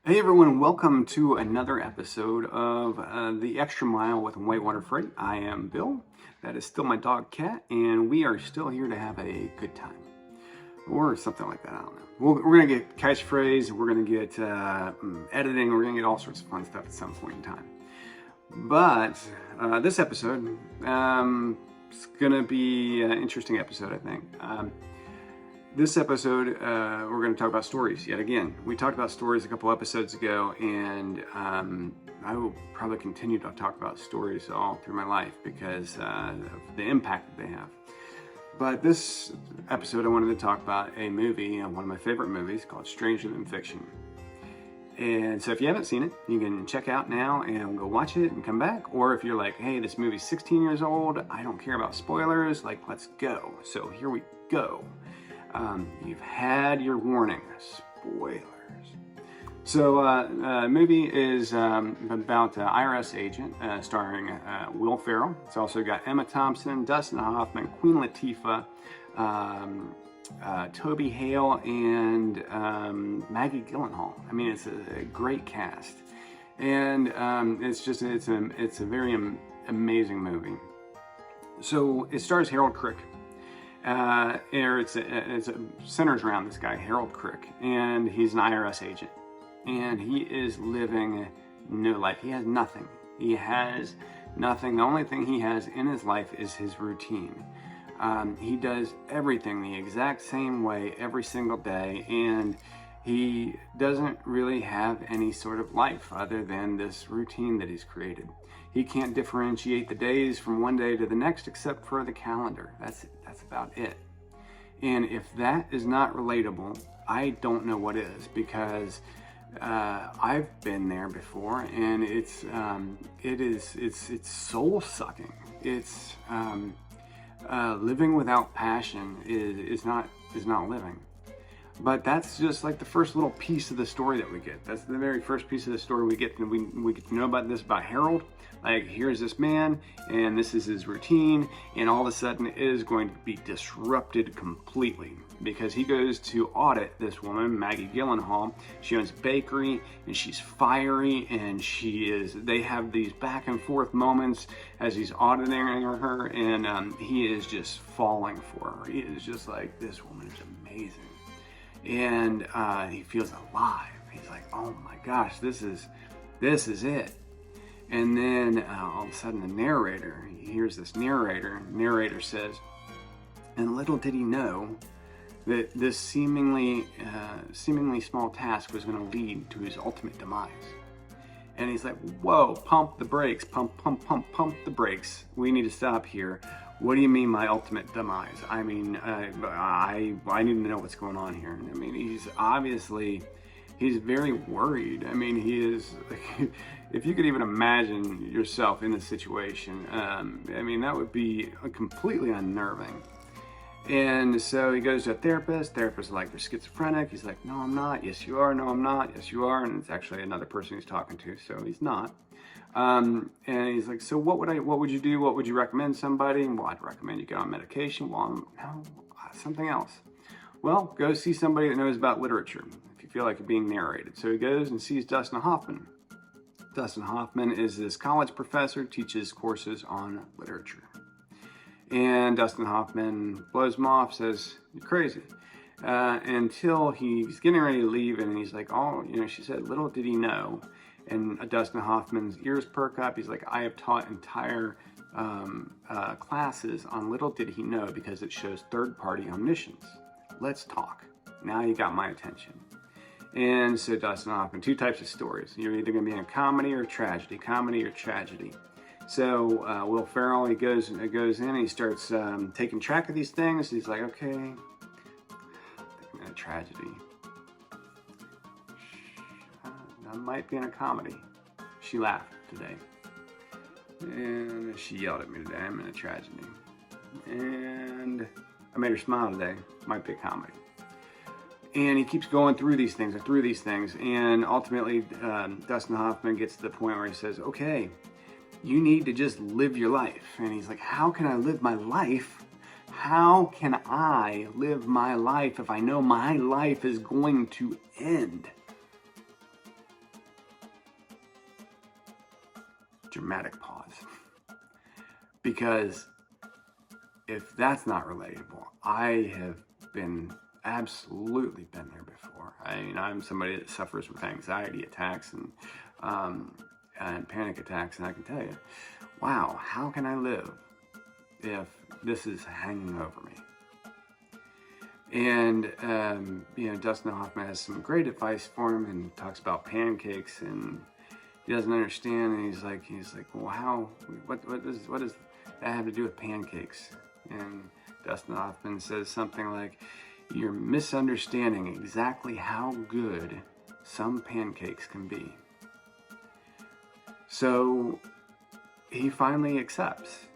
Hey everyone, welcome to another episode of The Extra Mile with Whitewater Freight. I am Bill, that is still my dog Cat, and we are still here to have a good time. Or something like that, I don't know. We're going to get catchphrase, we're going to get editing, we're going to get all sorts of fun stuff at some point in time. But this episode is going to be an interesting episode, I think. This episode, we're going to talk about stories yet again. We talked about stories a couple episodes ago, and I will probably continue to talk about stories all through my life because of the impact that they have. But this episode, I wanted to talk about a movie, one of my favorite movies, called Stranger Than Fiction. And so if you haven't seen it, you can check out now and go watch it and come back. Or if you're like, hey, this movie's 16 years old, I don't care about spoilers, like, let's go. So here we go. You've had your warning. Spoilers. So, movie is about an IRS agent starring Will Ferrell. It's also got Emma Thompson, Dustin Hoffman, Queen Latifah, Toby Hale, and Maggie Gyllenhaal. I mean, it's a great cast, and it's a very amazing movie. So it stars Harold Crick. It centers around this guy, Harold Crick, and he's an IRS agent, and he is living no life. He has nothing. He has nothing. The only thing he has in his life is his routine. He does everything the exact same way every single day, and he doesn't really have any sort of life other than this routine that he's created. He can't differentiate the days from one day to the next except for the calendar. That's about it. And if that is not relatable, I don't know what is, because I've been there before, and it's soul sucking. It's living without passion is not living. But that's just like the first little piece of the story that we get. That's the very first piece of the story we get. And we get to know about this, about Harold. Like, here's this man, and this is his routine, and all of a sudden it is going to be disrupted completely because he goes to audit this woman, Maggie Gyllenhaal. She owns a bakery, and she's fiery, and they have these back and forth moments as he's auditing her, and he is just falling for her. He is just like, this woman is amazing. And he feels alive. He's like, oh my gosh, this is it. And then all of a sudden he hears this narrator says, and little did he know that this seemingly small task was going to lead to his ultimate demise. And he's like, whoa, pump the brakes, pump the brakes. We need to stop here. What do you mean my ultimate demise? I mean, I need to know what's going on here. I mean, he's very worried. I mean, he is, if you could even imagine yourself in this situation, I mean, that would be completely unnerving. And so he goes to a therapist. Therapist is like, you're schizophrenic. He's like, no, I'm not. Yes, you are. No, I'm not. Yes, you are. And it's actually another person he's talking to, so he's not. And he's like, so what would you do? What would you recommend somebody? Well, I'd recommend you get on medication. Well, no, something else. Well, go see somebody that knows about literature if you feel like you're being narrated. So he goes and sees Dustin Hoffman. Dustin Hoffman is this college professor, teaches courses on literature. And Dustin Hoffman blows him off, says, you're crazy. Until he's getting ready to leave, and he's like, oh, she said, little did he know. And Dustin Hoffman's ears perk up. He's like, I have taught entire classes on little did he know because it shows third-party omniscience. Let's talk. Now you got my attention. And so Dustin Hoffman, two types of stories. You're either going to be in a comedy or tragedy. Comedy or tragedy. So Will Ferrell, he goes in and he starts taking track of these things. He's like, okay, I'm thinking a tragedy. I might be in a comedy. She laughed today. And she yelled at me today. I'm in a tragedy. And I made her smile today. Might be a comedy. And he keeps going through these things. And ultimately, Dustin Hoffman gets to the point where he says, okay, you need to just live your life. And he's like, how can I live my life? How can I live my life if I know my life is going to end? dramatic pause. Because if that's not relatable, I have absolutely been there before. I'm somebody that suffers with anxiety attacks and panic attacks, and I can tell you, wow, how can I live if this is hanging over me? And Dustin Hoffman has some great advice for him, and talks about pancakes, and he doesn't understand, and he's like, well, what does that have to do with pancakes? And Dustin Hoffman says something like, you're misunderstanding exactly how good some pancakes can be. So he finally accepts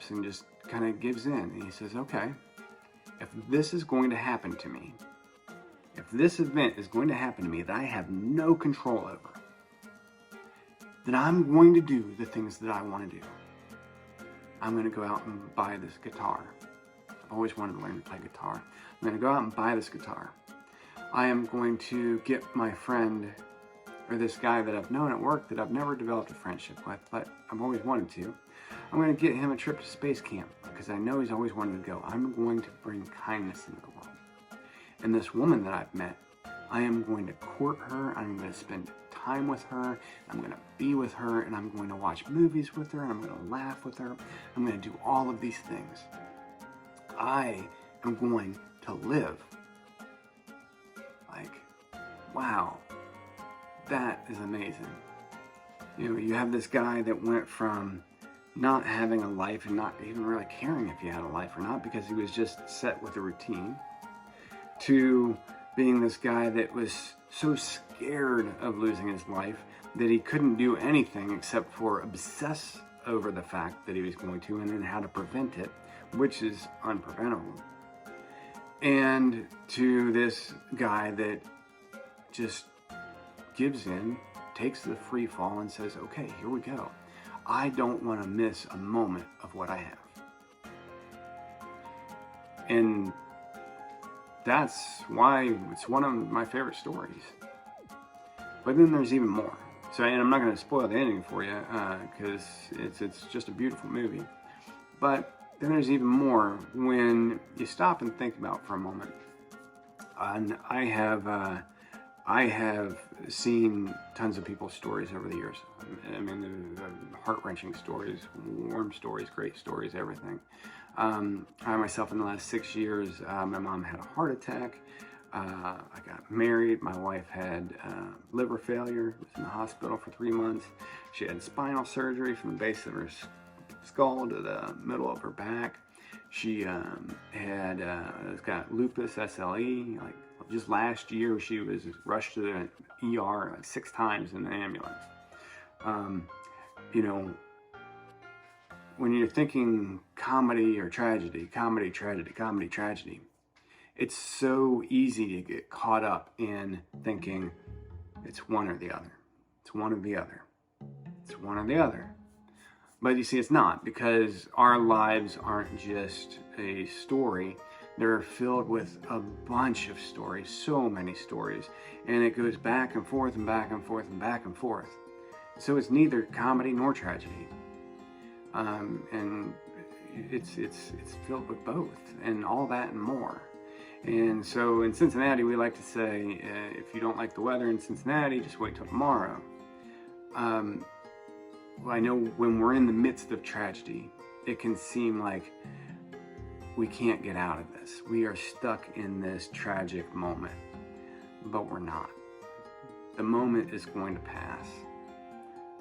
and just kind of gives in, and he says, okay, if this is going to happen to me, if this event is going to happen to me that I have no control over, then I'm going to do the things that I want to do. I'm going to go out and buy this guitar. I've always wanted to learn to play guitar. I'm going to go out and buy this guitar. I am going to get my friend, or this guy that I've known at work that I've never developed a friendship with, but I've always wanted to. I'm going to get him a trip to space camp because I know he's always wanted to go. I'm going to bring kindness into the world. And this woman that I've met, I am going to court her. I'm going to spend time with her. I'm going to be with her, and I'm going to watch movies with her, and I'm going to laugh with her. I'm going to do all of these things. I am going to live. Like, wow, that is amazing. You have this guy that went from not having a life and not even really caring if he had a life or not because he was just set with a routine, to being this guy that was so scared of losing his life that he couldn't do anything except for obsess over the fact that he was going to, and then how to prevent it, which is unpreventable. And to this guy that just gives in, takes the free fall, and says, okay, here we go. I don't want to miss a moment of what I have. And that's why it's one of my favorite stories. But then there's even more. So, and I'm not going to spoil the ending for you because it's just a beautiful movie. But then there's even more when you stop and think about for a moment. And I have seen tons of people's stories over the years. I mean, heart-wrenching stories, warm stories, great stories, everything. I myself, in the last 6 years, my mom had a heart attack. I got married. My wife had liver failure, was in the hospital for 3 months. She had spinal surgery from the base of her skull to the middle of her back. She got lupus, SLE. Like just last year, she was rushed to the ER like 6 times in an ambulance. When you're thinking comedy or tragedy, comedy, tragedy, comedy, tragedy, it's so easy to get caught up in thinking it's one or the other. It's one or the other. It's one or the other. But you see, it's not, because our lives aren't just a story. They're filled with a bunch of stories, so many stories, and it goes back and forth and back and forth and back and forth. So it's neither comedy nor tragedy. And it's filled with both, and all that and more. And so in Cincinnati, we like to say, if you don't like the weather in Cincinnati, just wait till tomorrow. Well, I know when we're in the midst of tragedy, it can seem like we can't get out of this. We are stuck in this tragic moment, but we're not. The moment is going to pass.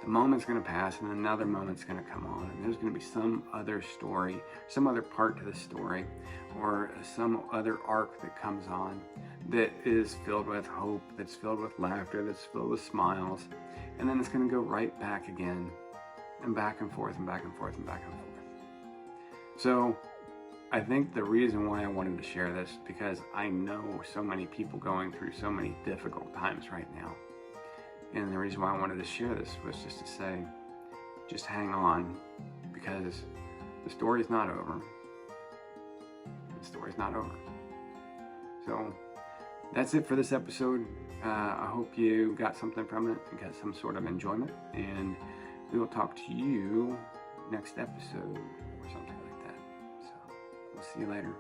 The moment's going to pass, and another moment's going to come on, and there's going to be some other story, some other part to the story, or some other arc that comes on that is filled with hope, that's filled with laughter, that's filled with smiles, and then it's going to go right back again, and back and forth, and back and forth, and back and forth. So I think the reason why I wanted to share this, because I know so many people going through so many difficult times right now. And the reason why I wanted to share this was just to say, just hang on, because the story's not over. The story's not over. So that's it for this episode. I hope you got something from it and got some sort of enjoyment. And we will talk to you next episode or something like that. So we'll see you later.